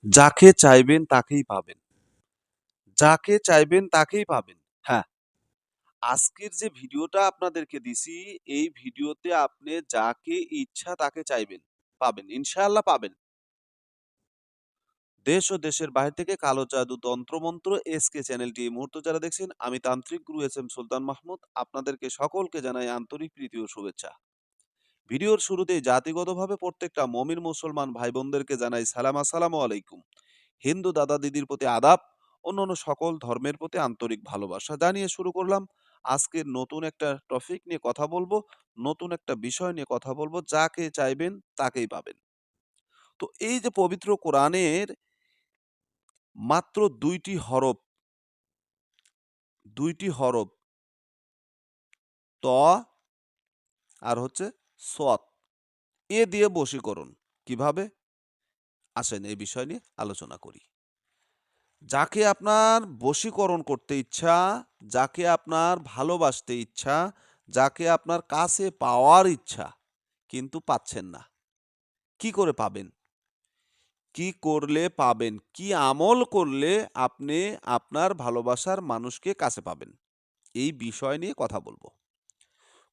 যাকে চাইবেন তাকেই পাবেন। যাকে চাইবেন তাকেই পাবেন। হ্যাঁ, আজকের যে ভিডিওটা আপনাদেরকে দিছি, এই ভিডিওতে আপনি যাকে ইচ্ছা তাকে চাইবেন, পাবেন। ইনশাআল্লাহ পাবেন। দেশ ও দেশের বাইরে থেকে কালো জাদু, তন্ত্রমন্ত্র, এসকে চ্যানেলটি এই মুহূর্তে যারা দেখছেন, আমি তান্ত্রিক গুরু এস এম সুলতান মাহমুদ আপনাদেরকে সকলকে জানাই আন্তরিক প্রীতি ও শুভেচ্ছা। ভিডিওর শুরুতেই জাতিগতভাবে প্রত্যেকটা মমিন মুসলমান ভাই বোনদেরকে জানাই সালাম, আসসালামু আলাইকুম। হিন্দু দাদা দিদির প্রতি আদাব, অন্যান্য সকল ধর্মের প্রতি আন্তরিক ভালোবাসা জানিয়ে শুরু করলাম আজকের নতুন একটা টপিক নিয়ে কথা বলবো, নতুন একটা বিষয় নিয়ে কথা বলবো। যাকে চাইবেন তাকেই পাবেন। তো এই যে পবিত্র কোরআনের মাত্র দুইটি হরফ ত আর হচ্ছে সৎ, এ দিয়ে বশীকরণ কিভাবে, আসেন এই বিষয় নিয়ে আলোচনা করি। যাকে আপনার বশীকরণ করতে ইচ্ছা, যাকে আপনার ভালোবাসতে ইচ্ছা, যাকে আপনার কাছে পাওয়ার ইচ্ছা, কিন্তু পাচ্ছেন না, কি করে পাবেন? কি করলে পাবেন? কি আমল করলে আপনি আপনার ভালোবাসার মানুষকে কাছে পাবেন? এই বিষয় নিয়ে কথা বলবো।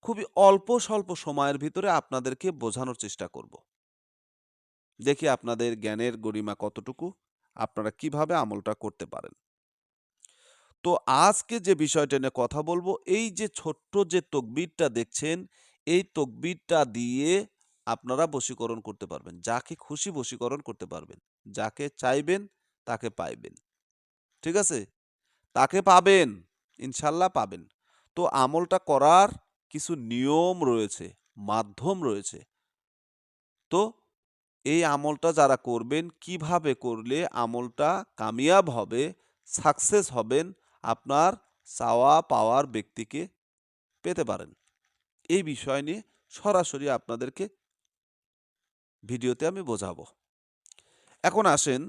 খুবই অল্প স্বল্প সময়ের ভিতরে আপনাদেরকে বোঝানোর চেষ্টা করব। দেখি আপনাদের জ্ঞানের গরিমা কতটুকু, আপনারা কিভাবে আমলটা করতে পারেন। তো আজকে যে বিষয়টা নিয়ে কথা বলবো, এই যে ছোট্ট যে তকবিরটা দেখছেন, এই তকবিরটা দিয়ে আপনারা বশীকরণ করতে পারবেন। যাকে খুশি বশীকরণ করতে পারবেন। যাকে চাইবেন তাকে পাইবেন। ঠিক আছে? তাকে পাবেন। ইনশাল্লাহ পাবেন। তো আমলটা করার কিছু নিয়ম রয়েছে, মাধ্যম রয়েছে। তো এই আমলটা যারা করবেন, কিভাবে করলে আমলটা কামিয়াব হবে, সাকসেস হবেন, আপনার চাওয়া পাওয়ার ব্যক্তিকে পেতে পারেন, এই বিষয় নিয়ে সরাসরি আপনাদেরকে ভিডিওতে আমি বোঝাবো। এখন আসেন,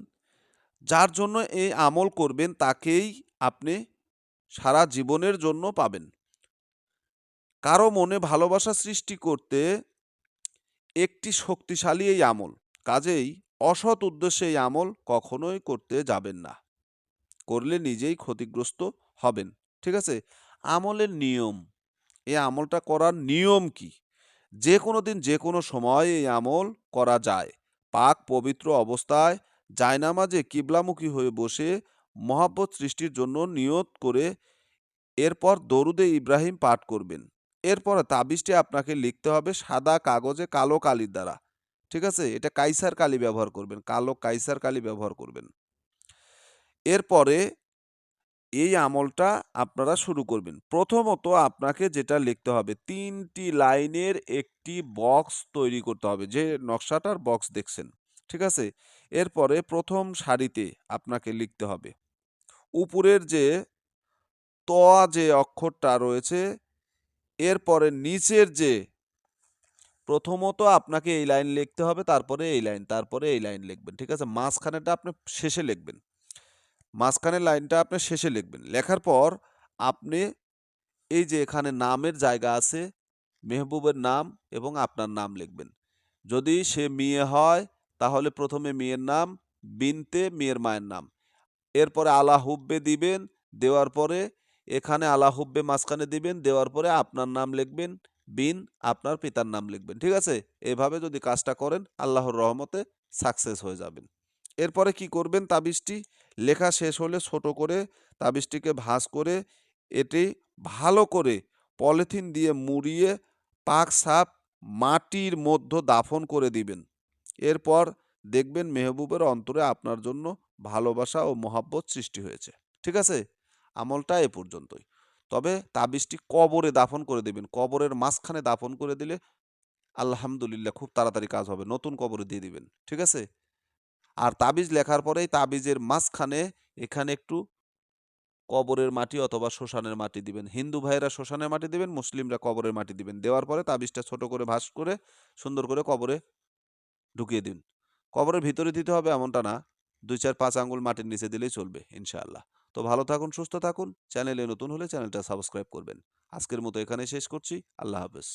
যার জন্য এই আমল করবেন তাকেই আপনি সারা জীবনের জন্য পাবেন। কারো মনে ভালোবাসা সৃষ্টি করতে একটি শক্তিশালী এই আমল। কাজেই অসৎ উদ্দেশ্যে এই আমল কখনোই করতে যাবেন না। করলে নিজেই ক্ষতিগ্রস্ত হবেন। ঠিক আছে? আমলের নিয়ম, এই আমলটা করার নিয়ম কি? যে কোনো দিন যে কোনো সময় এই আমল করা যায়। পাক পবিত্র অবস্থায় জায়নামাজে কিবলামুখী হয়ে বসে মহাব্বত সৃষ্টির জন্য নিয়ত করে এরপর দরুদে ইব্রাহিম পাঠ করবেন। এরপর তাবিজটি আপনাকে লিখতে হবে সাদা কাগজে কালো কালির দ্বারা। ঠিক আছে? এটা কাইসার কালি ব্যবহার করবেন। কালো কাইসার কালি ব্যবহার করবেন। এরপরে এই আমলটা আপনারা শুরু করবেন। প্রথমত আপনাকে যেটা লিখতে হবে, ৩টি লাইনের একটি বক্স তৈরি করতে হবে, যে নকশাটার বক্স দেখছেন। ঠিক আছে? এরপরে প্রথম সারিতে আপনাকে লিখতে হবে। উপরের যে ত যে অক্ষরটা রয়েছে, এরপরে নিচের যে, প্রথমত আপনাকে এই লাইন লিখতে হবে, তারপরে এই লাইন, তারপরে এই লাইন লিখবেন। ঠিক আছে? মাঝখানেরটা আপনি শেষে লিখবেন। মাঝখানের লাইনটা আপনি শেষে লিখবেন। লেখার পর আপনি এই যে এখানে নামের জায়গা আছে, মেহবুবের নাম এবং আপনার নাম লিখবেন। যদি সে মেয়ে হয় তাহলে প্রথমে মেয়ের নাম, বিনতে মেয়ের মায়ের নাম। এরপরে আলা হুব্বে দিবেন, দেওয়ার পরে এখানে আলা হুব্বে মাঝখানে দিবেন, দেওয়ার পরে আপনার নাম লিখবেন, বিন আপনার পিতার নাম লিখবেন। ঠিক আছে? এভাবে যদি কাজটা করেন আল্লাহর রহমতে সাকসেস হয়ে যাবেন। এরপরে কি করবেন, তাবিজটি লেখা শেষ হলে ছোট করে তাবিজটিকে ভাঁজ করে এটি ভালো করে পলিথিন দিয়ে মুড়িয়ে পাক সাপ মাটির মধ্যে দাফন করে দিবেন। এরপর দেখবেন মেহবুবের অন্তরে আপনার জন্য ভালোবাসা ও মহাব্বত সৃষ্টি হয়েছে। ঠিক আছে? আমলটা এ পর্যন্তই। তবে তাবিজটি কবরে দাফন করে দেবেন। কবরের মাঝখানে দাফন করে দিলে আলহামদুলিল্লাহ খুব তাড়াতাড়ি কাজ হবে। নতুন কবরে দিয়ে দিবেন। ঠিক আছে? আর তাবিজ লেখার পরেই তাবিজের মাঝখানে এখানে একটু কবরের মাটি অথবা শ্মশানের মাটি দিবেন। হিন্দু ভাইয়েরা শ্মশানের মাটি দিবেন, মুসলিমরা কবরের মাটি দিবেন। দেওয়ার পরে তাবিজটা ছোট করে ভাঁজ করে সুন্দর করে কবরে ঢুকিয়ে দিন। কবরের ভিতরে দিতে হবে এমনটা না, ২, ৪, ৫ আঙ্গুল মাটির নিচে দিলেই চলবে ইনশাআল্লাহ। তো ভালো থাকুন, সুস্থ থাকুন। চ্যানেলে নতুন হলে চ্যানেলটা সাবস্ক্রাইব করবেন। আজকের মতো এখানেই শেষ করছি। আল্লাহ হাফেজ।